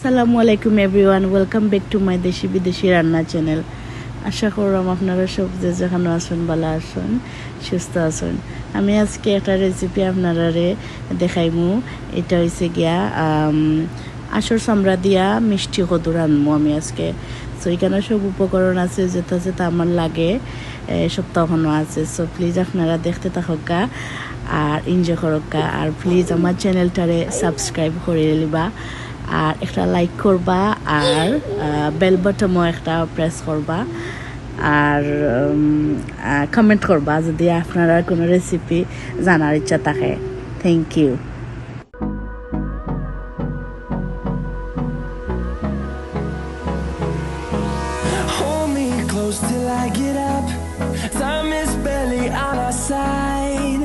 আসসালামু আলাইকুম everyone, welcome back to my দেশি বিদেশি রান্না চ্যানেল। আশা করলাম আপনারা সব যে যেখানে আছেন ভালো আছেন, সুস্থ আছেন। আমি আজকে একটা রেসিপি আপনারা দেখাইমু। এটা হয়েছে গিয়া আঁশর চামড়া দিয়া মিষ্টি কদু রানমু আমি আজকে। সো এখানে সব উপকরণ আছে যেটা যেটা আমার লাগে, সপ্তাহখনও আছে। সো প্লিজ আপনারা দেখতে থাকা আর এনজয় করকা, আর প্লিজ আমার চ্যানেলটারে সাবস্ক্রাইব করে লিবা, আর একটা লাইক করবা, আর বেল বাটনও একটা প্রেস করবা, আর কমেন্ট করবা যদি আপনারা কোনো রেসিপি জানার ইচ্ছা থাকে। Thank you. Hold me close till I get up. Time is barely on our side.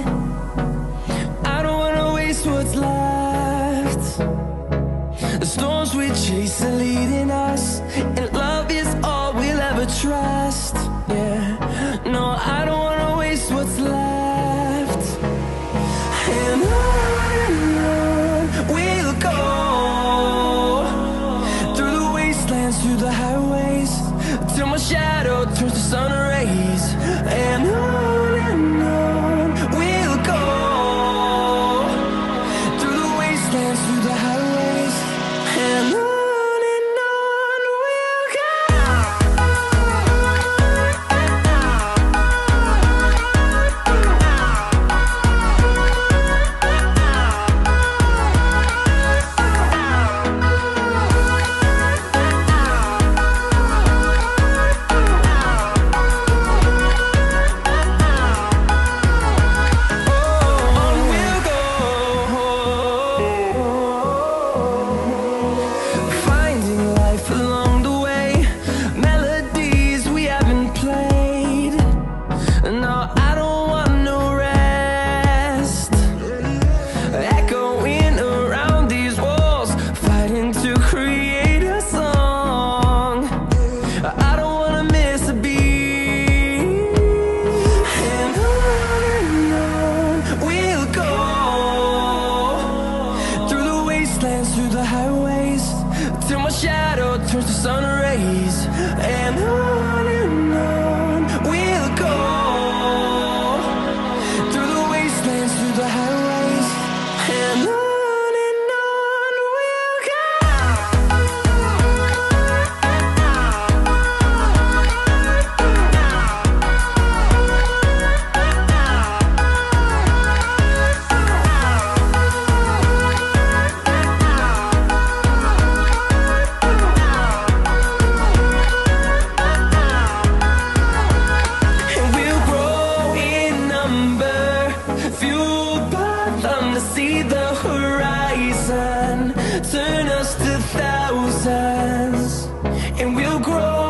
I don't wanna waste what's left. The storms we chase are leading us, and love is all we'll ever trust. Yeah, no, I don't wanna waste what's left. And on we'll go, through the wastelands, through the highways, till my shadow turns to sun rays. And on we'll go, through the wastelands, through the highways. And on we'll go. On we'll go, finding life along the way, melodies we haven't played. No, I don't want no rest, echoing around these walls, fighting to create a song. I don't wanna miss a beat. And on we'll go, through the wastelands, through the highways, till my shadow turns to sun rays. And on we'll go, through the wastelands, through the highways. And on we'll go. And we'll grow in number, fueled by them to see the horizon, turn us to thousands. And we'll grow